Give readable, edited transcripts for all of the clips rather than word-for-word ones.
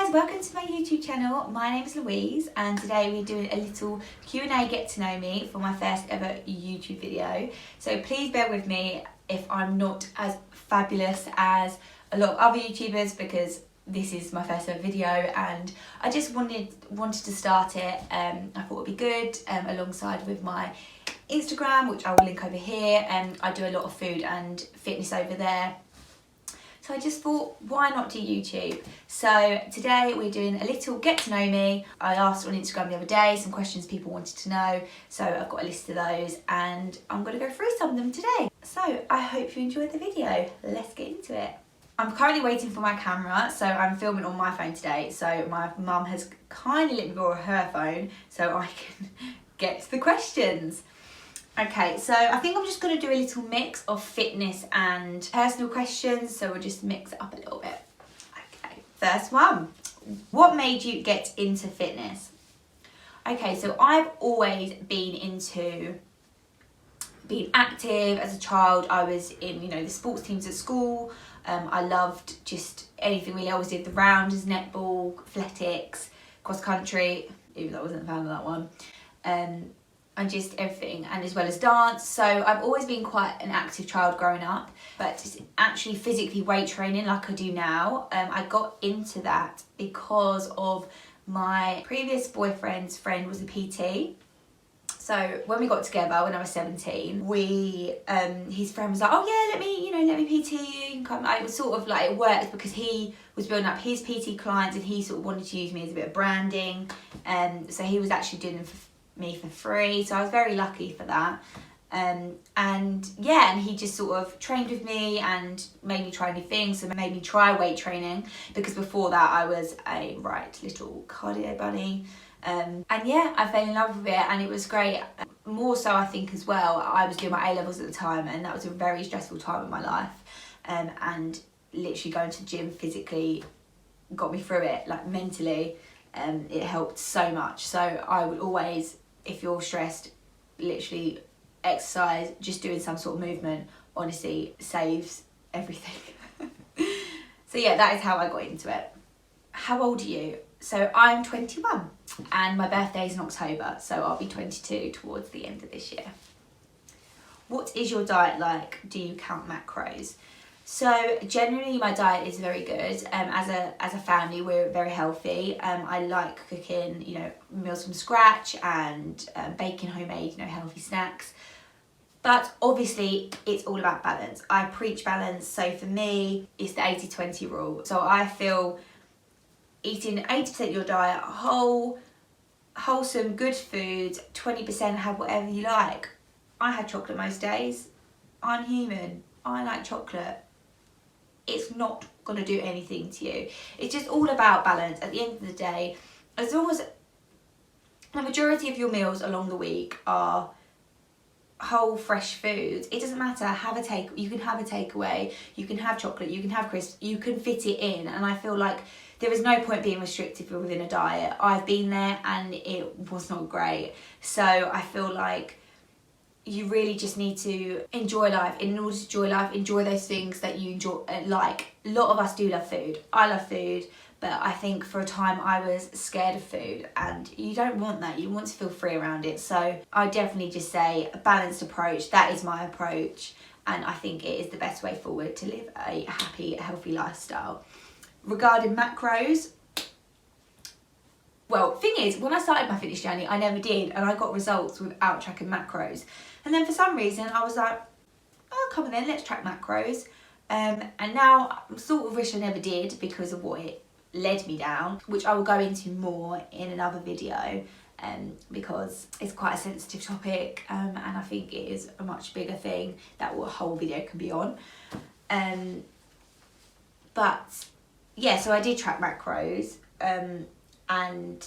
guys, welcome to my YouTube channel. My name is Louise and today we're doing a little Q&A get to know me for my first ever YouTube video. So please bear with me if I'm not as fabulous as a lot of other YouTubers because this is my first ever video and I just wanted to start it. I thought it'd be good alongside with my Instagram, which I will link over here, and I do a lot of food and fitness over there. So I just thought, why not do YouTube? So today we're doing a little get to know me. I asked on Instagram the other day some questions people wanted to know. So I've got a list of those and I'm gonna go through some of them today. So I hope you enjoyed the video. Let's get into it. I'm currently waiting for my camera, so I'm filming on my phone today. So my mum has kindly let me borrow her phone so I can get to the questions. Okay, so I think I'm just going to do a little mix of fitness and personal questions, so we'll just mix it up a little bit. Okay, first one. What made you get into fitness? Okay, so I've always been into being active. As a child, I was in, the sports teams at school. I loved just anything really. I always did the rounders, netball, athletics, cross country, even though I wasn't a fan of that one. And just everything, and as well as dance. So I've always been quite an active child growing up, but actually physically weight training like I do now, I got into that because of my previous boyfriend's friend was a PT. So when we got together when I was 17, his friend was like, oh yeah, let me PT you. You can come. It was sort of like, it worked because he was building up his PT clients and he sort of wanted to use me as a bit of branding. So he was actually doing me for free, so I was very lucky for that. And he just sort of trained with me and made me try new things, so made me try weight training, because before that I was a right little cardio bunny. I fell in love with it and it was great. More so I think as well, I was doing my A-levels at the time and that was a very stressful time in my life, and literally going to the gym physically got me through it, like mentally. It helped so much. So I would always, if you're stressed, literally exercise, just doing some sort of movement, honestly saves everything. So yeah, that is how I got into it. How old are you? So I'm 21 and my birthday is in October, so I'll be 22 towards the end of this year. What is your diet like? Do you count macros? So generally my diet is very good. As a family, we're very healthy. I like cooking, meals from scratch and baking homemade, healthy snacks. But obviously it's all about balance. I preach balance. So for me, it's the 80-20 rule. So I feel eating 80% of your diet, wholesome, good food, 20% have whatever you like. I have chocolate most days. I'm human. I like chocolate. It's not going to do anything to you. It's just all about balance. At the end of the day, as long as the majority of your meals along the week are whole, fresh foods, it doesn't matter. You can have a takeaway, you can have chocolate, you can have crisps, you can fit it in. And I feel like there is no point being restrictive within a diet. I've been there and it was not great. So I feel like you really just need to enjoy life. In order to enjoy life, enjoy those things that you enjoy. Like, a lot of us do love food. I love food, but I think for a time I was scared of food, and you don't want that. You want to feel free around it. So I definitely just say a balanced approach. That is my approach, and I think it is the best way forward to live a happy, healthy lifestyle. Regarding macros, well, thing is, when I started my fitness journey, I never did, and I got results without tracking macros. And then for some reason, I was like, oh, come on then, let's track macros. And now I sort of wish I never did because of what it led me down, which I will go into more in another video, because it's quite a sensitive topic, and I think it is a much bigger thing that a whole video can be on. But yeah, so I did track macros, and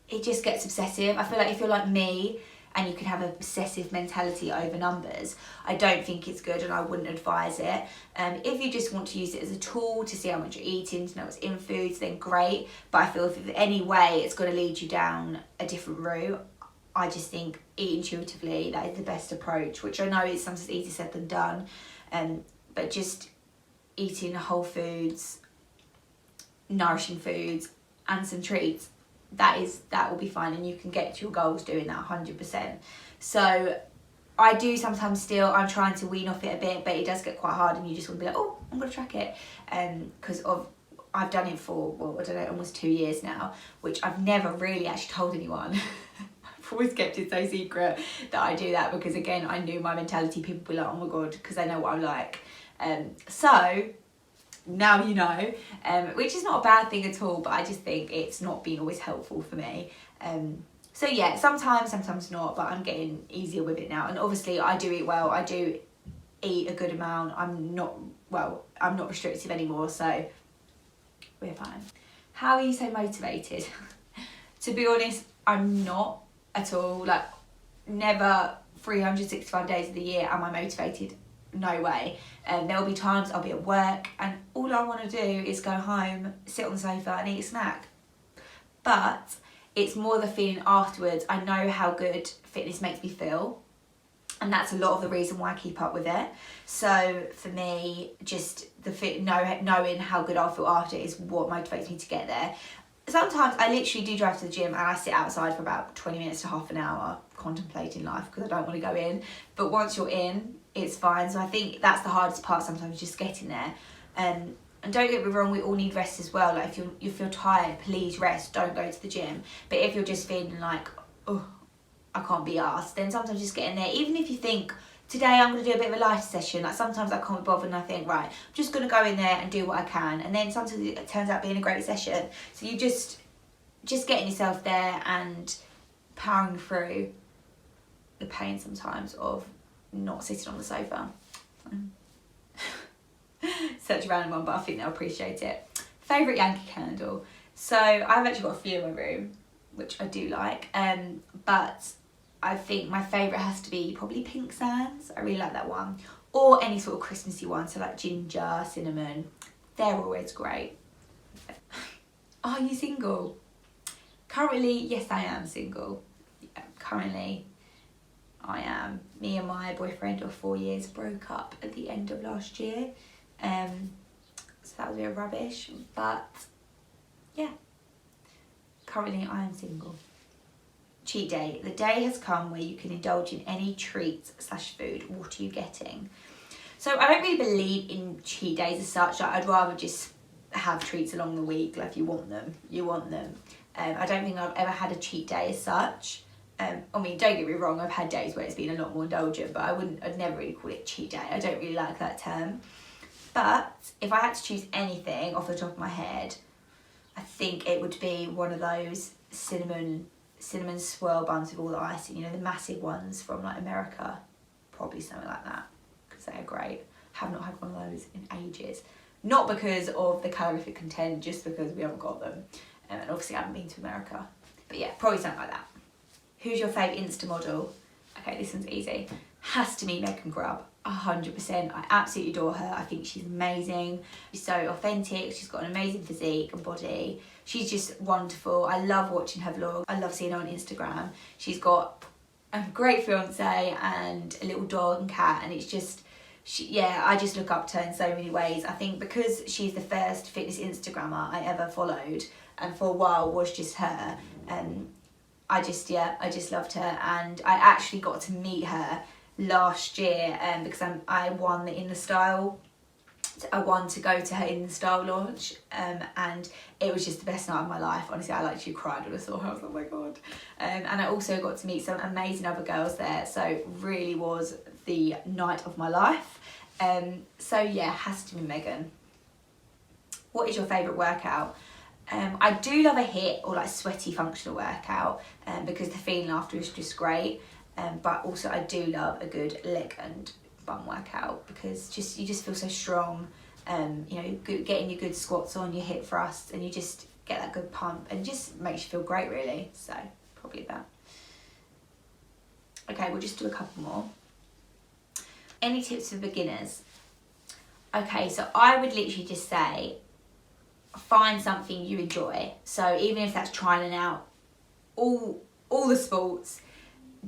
it just gets obsessive. I feel like if you're like me and you can have an obsessive mentality over numbers, I don't think it's good and I wouldn't advise it. If you just want to use it as a tool to see how much you're eating, to know what's in foods, then great. But I feel if in any way it's going to lead you down a different route, I just think eat intuitively. That is the best approach, which I know is sometimes easier said than done. But just eating whole foods, nourishing foods, and some treats, that will be fine, and you can get to your goals doing that 100%. So I do sometimes still, I'm trying to wean off it a bit, but it does get quite hard, and you just want to be like, oh, I'm going to track it. Because I've done it for, well, I don't know, almost 2 years now, which I've never really actually told anyone. I've always kept it so secret that I do that, because again, I knew my mentality, people would be like, oh my God, because they know what I'm like. So now you know, which is not a bad thing at all, but I just think it's not been always helpful for me. So yeah, sometimes not, but I'm getting easier with it now. And obviously I do eat well, I do eat a good amount. I'm not restrictive anymore, so we're fine. How are you so motivated? To be honest, I'm not at all. Like, never 365 days of the year am I motivated. No way. There'll be times I'll be at work and all I want to do is go home, sit on the sofa and eat a snack. But it's more the feeling afterwards. I know how good fitness makes me feel, and that's a lot of the reason why I keep up with it. So for me, just knowing how good I'll feel after is what motivates me to get there. Sometimes I literally do drive to the gym and I sit outside for about 20 minutes to half an hour contemplating life, because I don't want to go in. But once you're in, it's fine. So I think that's the hardest part sometimes, just getting there. And don't get me wrong, we all need rest as well. Like, if you feel tired, please rest, don't go to the gym. But if you're just feeling like, oh, I can't be arsed, then sometimes just get in there. Even if you think, today I'm going to do a bit of a lighter session, like sometimes I can't be bothered and I think, right, I'm just going to go in there and do what I can. And then sometimes it turns out being a great session. So you just getting yourself there and powering through the pain sometimes of not sitting on the sofa. Such a random one, but I think they'll appreciate it. Favourite Yankee candle. So I've actually got a few in my room, which I do like, but I think my favourite has to be probably Pink Sands. I really like that one. Or any sort of Christmassy one, so like ginger, cinnamon. They're always great. Are you single? Currently, yes, I am single. Yeah, currently, I am. Me and my boyfriend of 4 years broke up at the end of last year. So that was a bit of rubbish, but yeah, currently I am single. Cheat day. The day has come where you can indulge in any treats / food. What are you getting? So I don't really believe in cheat days as such. Like, I'd rather just have treats along the week. Like, if you want them, you want them. I don't think I've ever had a cheat day as such. I mean, don't get me wrong, I've had days where it's been a lot more indulgent, but I'd never really call it cheat day. I don't really like that term. But if I had to choose anything off the top of my head, I think it would be one of those cinnamon swirl buns with all the icing, you know, the massive ones from like America. Probably something like that, because they are great. Have not had one of those in ages. Not because of the calorific content, just because we haven't got them. And obviously I haven't been to America. But yeah, probably something like that. Who's your favourite Insta model? Okay, this one's easy. Has to be Megan Grubb, 100%. I absolutely adore her. I think she's amazing. She's so authentic. She's got an amazing physique and body. She's just wonderful. I love watching her vlog. I love seeing her on Instagram. She's got a great fiance and a little dog and cat, and it's just, I just look up to her in so many ways. I think because she's the first fitness Instagrammer I ever followed, and for a while was just her, I just loved her. And I actually got to meet her last year because I won the In the Style. I won to go to her In the Style launch, and it was just the best night of my life. Honestly, I actually cried when I saw her. I was like, oh my God. And I also got to meet some amazing other girls there, so really was the night of my life. So yeah, has to be Megan. What is your favourite workout? I do love a HIIT or like sweaty functional workout because the feeling after is just great. But also I do love a good leg and bum workout because you just feel so strong. You know, getting your good squats on, your hip thrusts, and you just get that good pump and just makes you feel great really. So probably that. Okay, we'll just do a couple more. Any tips for beginners? Okay, so I would literally just say, find something you enjoy. So even if that's trying out all the sports,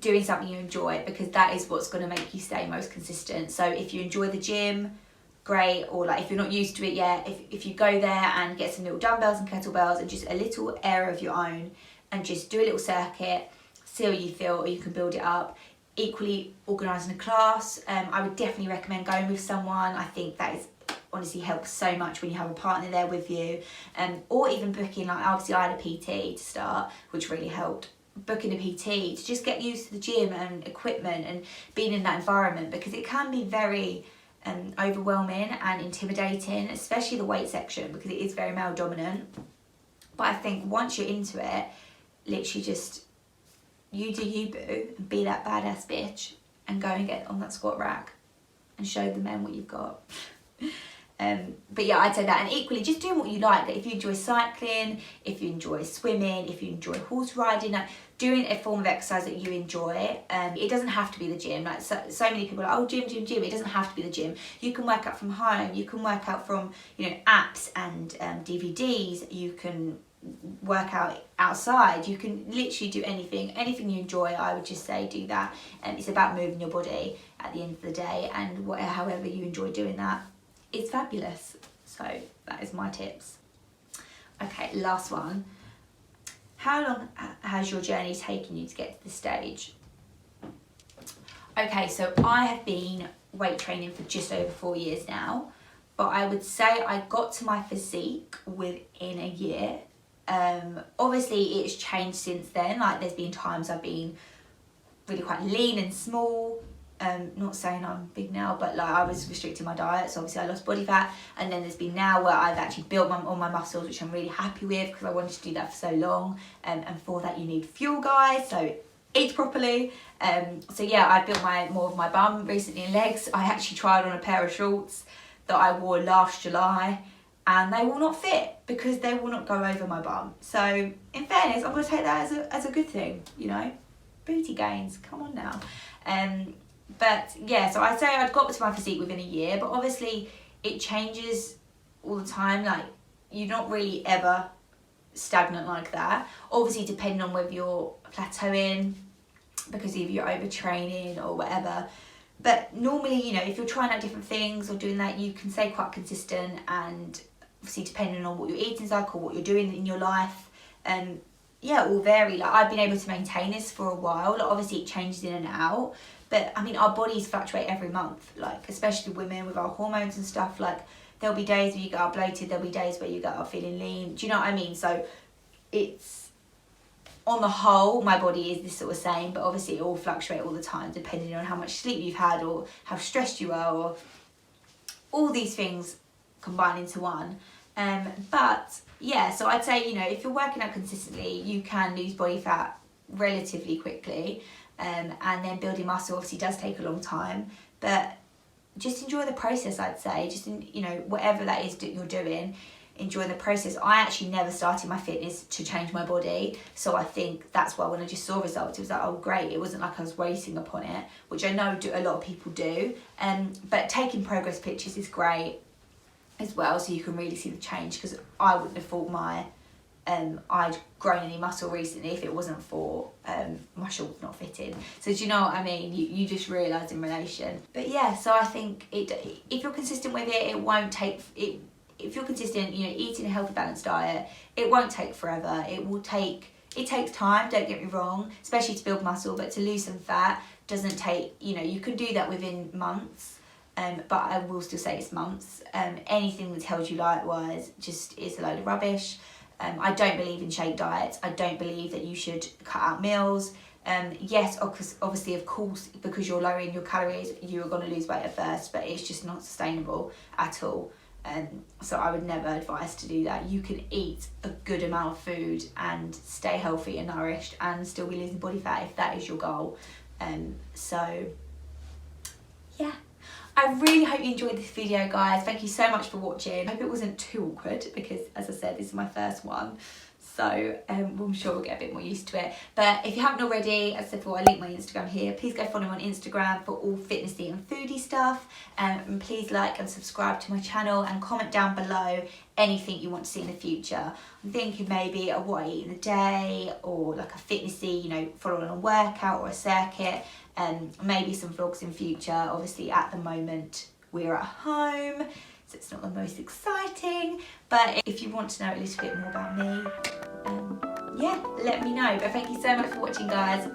doing something you enjoy, because that is what's going to make you stay most consistent. So if you enjoy the gym, great. Or like if you're not used to it yet, if you go there and get some little dumbbells and kettlebells and just a little area of your own and just do a little circuit, see how you feel, or you can build it up. Equally, organising a class, I would definitely recommend going with someone. I think that is honestly helps so much when you have a partner there with you, or even booking, like obviously I had a PT to start, which really helped. Booking a PT to just get used to the gym and equipment and being in that environment, because it can be very overwhelming and intimidating, especially the weight section, because it is very male dominant. But I think once you're into it, literally just you do you, boo, and be that badass bitch and go and get on that squat rack and show the men what you've got. But yeah, I'd say that. And equally, just doing what you like. If you enjoy cycling, if you enjoy swimming, if you enjoy horse riding, like doing a form of exercise that you enjoy. It doesn't have to be the gym. Like so many people are like, oh, gym. It doesn't have to be the gym. You can work out from home. You can work out from, you know, apps and DVDs. You can work out outside. You can literally do anything you enjoy. I would just say do that. And it's about moving your body at the end of the day, and however you enjoy doing that, it's fabulous. So that is my tips. Okay, last one. How long has your journey taken you to get to this stage? Okay, so I have been weight training for just over 4 years now, but I would say I got to my physique within a year. Obviously it's changed since then. Like there's been times I've been really quite lean and small. Not saying I'm big now, but like I was restricting my diet, so obviously I lost body fat. And then there's been now where I've actually built all my muscles, which I'm really happy with, because I wanted to do that for so long. And for that you need fuel, guys, so eat properly. So yeah, I built more of my bum recently and legs. I actually tried on a pair of shorts that I wore last July, and they will not fit because they will not go over my bum. So in fairness, I'm going to take that as a good thing, you know. Booty gains, come on now. But yeah, so I'd say I'd got to my physique within a year, but obviously it changes all the time. Like you're not really ever stagnant like that. Obviously depending on whether you're plateauing because either you're overtraining or whatever. But normally, you know, if you're trying out different things or doing that, you can stay quite consistent, and obviously depending on what your eating's like or what you're doing in your life, yeah, it will vary. Like I've been able to maintain this for a while. Like obviously it changes in and out, but I mean our bodies fluctuate every month, like especially women with our hormones and stuff. Like there'll be days where you get up bloated, there'll be days where you get up feeling lean. Do you know what I mean? So it's, on the whole, my body is this sort of same, but obviously it will fluctuate all the time depending on how much sleep you've had or how stressed you are, or all these things combine into one. But yeah, so I'd say, you know, if you're working out consistently, you can lose body fat relatively quickly, and then building muscle obviously does take a long time, but just enjoy the process. I'd say just you know, whatever that is that you're doing, enjoy the process. I actually never started my fitness to change my body, so I think that's why when I just saw results, it was like, oh great. It wasn't like I was racing upon it, which I know a lot of people do, but taking progress pictures is great as well, so you can really see the change, because I wouldn't have thought I'd grown any muscle recently if it wasn't for my shorts not fitting. So do you know what I mean? You just realise in relation. But yeah, so I think if you're consistent with it, it won't take it. If you're consistent, you know, eating a healthy balanced diet, it won't take forever. It takes time, don't get me wrong, especially to build muscle, but to lose some fat doesn't take, you know, you can do that within months. But I will still say it's months. Anything that tells you likewise just is a load of rubbish. I don't believe in shake diets. I don't believe that you should cut out meals. Yes, obviously, of course, because you're lowering your calories, you're going to lose weight at first, but it's just not sustainable at all. So I would never advise to do that. You can eat a good amount of food and stay healthy and nourished and still be losing body fat if that is your goal. So yeah. I really hope you enjoyed this video, guys. Thank you so much for watching. I hope it wasn't too awkward because, as I said, this is my first one. So I'm sure we'll get a bit more used to it. But if you haven't already, as I said before, I link my Instagram here. Please go follow me on Instagram for all fitnessy and foodie stuff. And please like and subscribe to my channel and comment down below anything you want to see in the future. I'm thinking maybe of what I eat in the day, or like a fitnessy, you know, following a workout or a circuit. Maybe some vlogs in future. Obviously at the moment we're at home, so it's not the most exciting. But if you want to know a little bit more about me, yeah, let me know. But thank you so much for watching, guys.